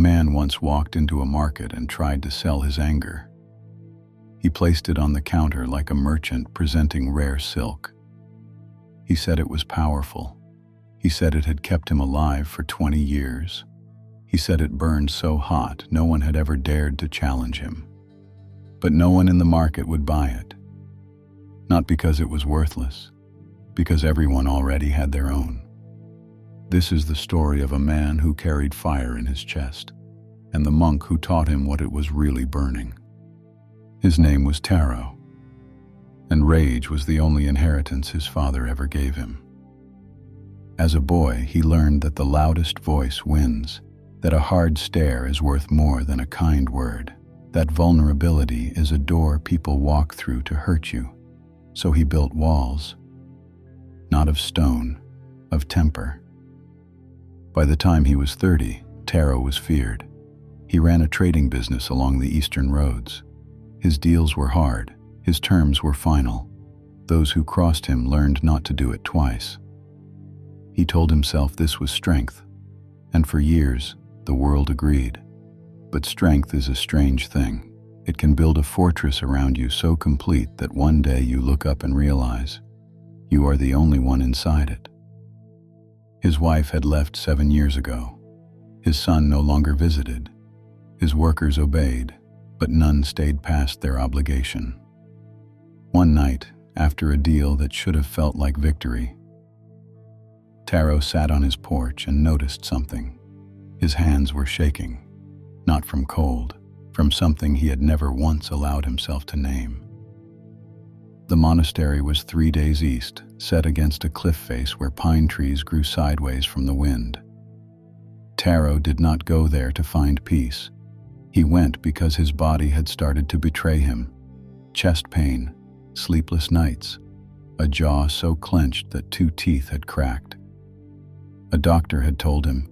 man once walked into a market and tried to sell his anger. He placed it on the counter like a merchant presenting rare silk. He said it was powerful. He said it had kept him alive for 20 years. He said it burned so hot no one had ever dared to challenge him. But no one in the market would buy it. Not because it was worthless, because everyone already had their own. This is the story of a man who carried fire in his chest, and the monk who taught him what it was really burning. His name was Taro, and rage was the only inheritance his father ever gave him. As a boy, he learned that the loudest voice wins, that a hard stare is worth more than a kind word, that vulnerability is a door people walk through to hurt you. So he built walls, not of stone, of temper. By the time he was 30, Taro was feared. He ran a trading business along the eastern roads. His deals were hard, his terms were final. Those who crossed him learned not to do it twice. He told himself this was strength, and for years the world agreed. But strength is a strange thing. It can build a fortress around you so complete that one day you look up and realize you are the only one inside it. His wife had left 7 years ago. His son no longer visited. His workers obeyed, but none stayed past their obligation. One night, after a deal that should have felt like victory, Taro sat on his porch and noticed something. His hands were shaking, not from cold, from something he had never once allowed himself to name. The monastery was 3 days east, set against a cliff face where pine trees grew sideways from the wind. Taro did not go there to find peace. He went because his body had started to betray him. Chest pain, sleepless nights, a jaw so clenched that 2 teeth had cracked. A doctor had told him,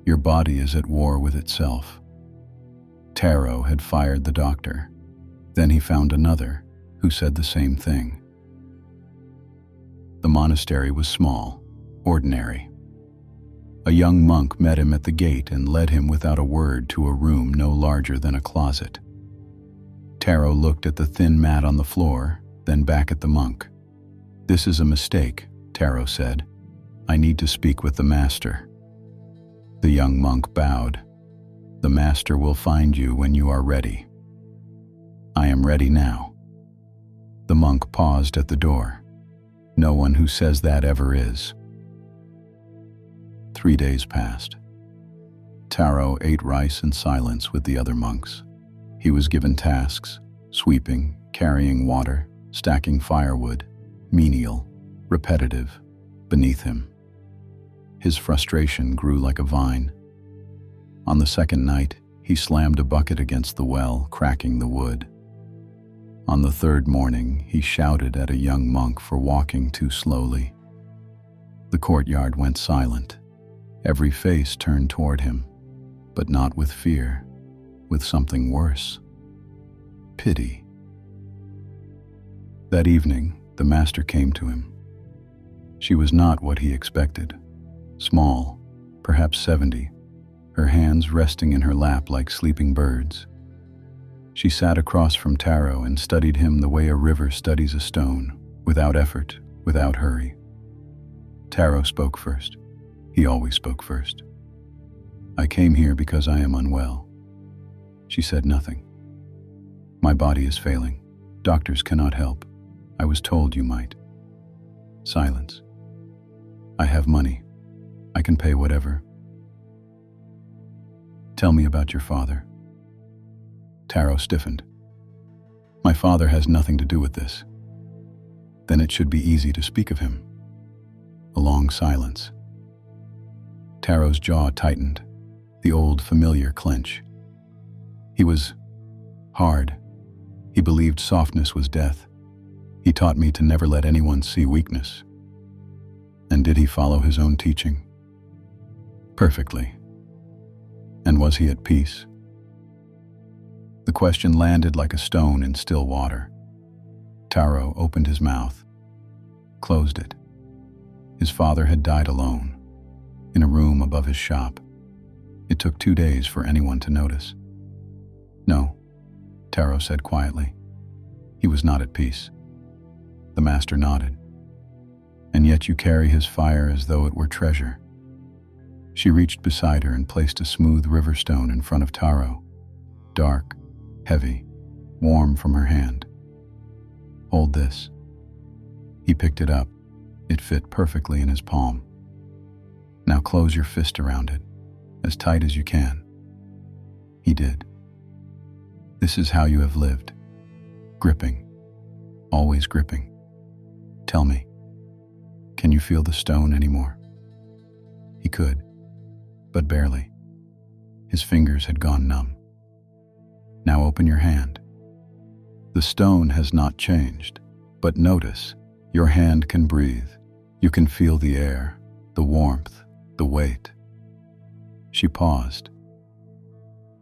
"Your body is at war with itself." Taro had fired the doctor. Then he found another who said the same thing. The monastery was small, ordinary. A young monk met him at the gate and led him without a word to a room no larger than a closet. Taro looked at the thin mat on the floor, then back at the monk. "This is a mistake," Taro said. "I need to speak with the master." The young monk bowed. "The master will find you when you are ready." "I am ready now." The monk paused at the door. "No one who says that ever is." 3 days passed. Taro ate rice in silence with the other monks. He was given tasks: sweeping, carrying water, stacking firewood, menial, repetitive, beneath him. His frustration grew like a vine. On the second night, he slammed a bucket against the well, cracking the wood. On the third morning, he shouted at a young monk for walking too slowly. The courtyard went silent. Every face turned toward him, but not with fear, with something worse: pity. That evening, the master came to him. She was not what he expected. Small, perhaps 70, her hands resting in her lap like sleeping birds. She sat across from Taro and studied him the way a river studies a stone, without effort, without hurry. Taro spoke first. He always spoke first. "I came here because I am unwell." She said nothing. "My body is failing. Doctors cannot help. I was told you might." Silence. "I have money. I can pay whatever." "Tell me about your father." Taro stiffened. "My father has nothing to do with this." "Then it should be easy to speak of him." A long silence. Taro's jaw tightened, the old familiar clench. "He was hard. He believed softness was death. He taught me to never let anyone see weakness." "And did he follow his own teaching?" "Perfectly." "And was he at peace?" The question landed like a stone in still water. Taro opened his mouth, closed it. His father had died alone, in a room above his shop. It took 2 days for anyone to notice. No, Taro said quietly. He was not at peace. The master nodded. And yet you carry his fire as though it were treasure. She reached beside her and placed a smooth river stone in front of Taro, dark, heavy, warm from her hand. Hold this. He picked it up. It fit perfectly in his palm. Now close your fist around it, as tight as you can. He did. This is how you have lived. Gripping. Always gripping. Tell me, can you feel the stone anymore? He could, but barely. His fingers had gone numb. Now open your hand. The stone has not changed, but notice, your hand can breathe. You can feel the air, the warmth, the weight. She paused.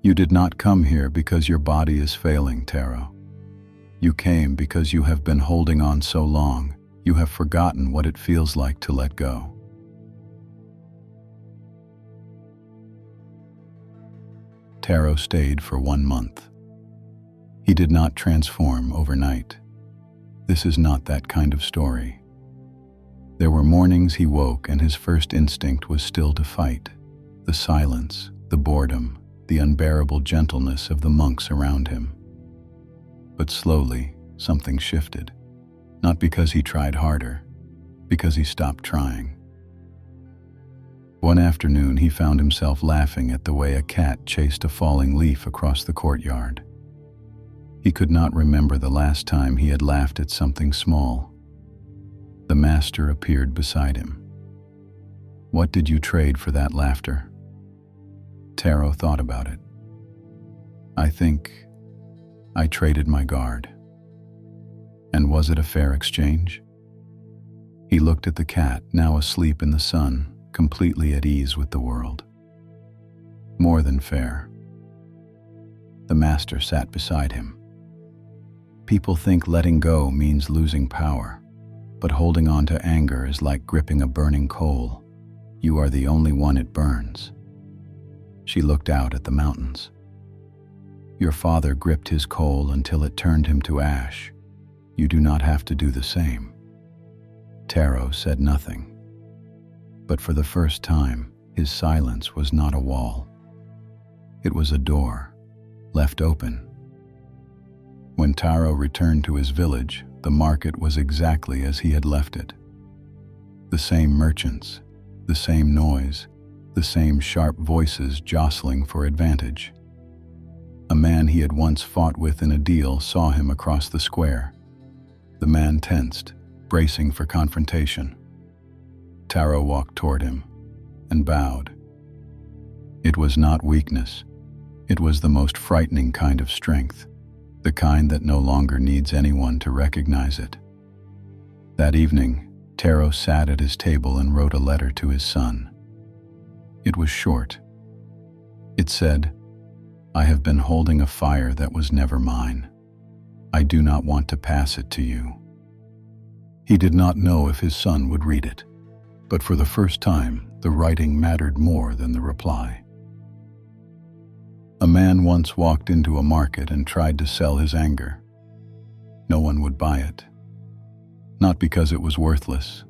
You did not come here because your body is failing, Taro. You came because you have been holding on so long, you have forgotten what it feels like to let go. Taro stayed for 1 month. He did not transform overnight. This is not that kind of story. There were mornings he woke and his first instinct was still to fight. The silence, the boredom, the unbearable gentleness of the monks around him. But slowly, something shifted. Not because he tried harder, because he stopped trying. One afternoon, he found himself laughing at the way a cat chased a falling leaf across the courtyard. He could not remember the last time he had laughed at something small. The master appeared beside him. What did you trade for that laughter? Taro thought about it. I think I traded my guard. And was it a fair exchange? He looked at the cat, now asleep in the sun, completely at ease with the world. More than fair. The master sat beside him. People think letting go means losing power, but holding on to anger is like gripping a burning coal. You are the only one it burns. She looked out at the mountains. Your father gripped his coal until it turned him to ash. You do not have to do the same. Taro said nothing. But for the first time, his silence was not a wall. It was a door, left open. When Taro returned to his village, the market was exactly as he had left it. The same merchants, the same noise, the same sharp voices jostling for advantage. A man he had once fought with in a deal saw him across the square. The man tensed, bracing for confrontation. Taro walked toward him and bowed. It was not weakness. It was the most frightening kind of strength, the kind that no longer needs anyone to recognize it. That evening, Taro sat at his table and wrote a letter to his son. It was short. It said, I have been holding a fire that was never mine. I do not want to pass it to you. He did not know if his son would read it, but for the first time, the writing mattered more than the reply. A man once walked into a market and tried to sell his anger. No one would buy it. Not because it was worthless,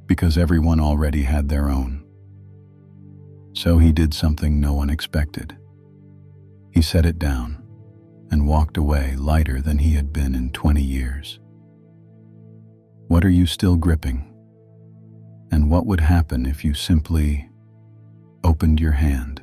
because everyone already had their own. So he did something no one expected. He set it down and walked away lighter than he had been in 20 years. What are you still gripping? And what would happen if you simply opened your hand?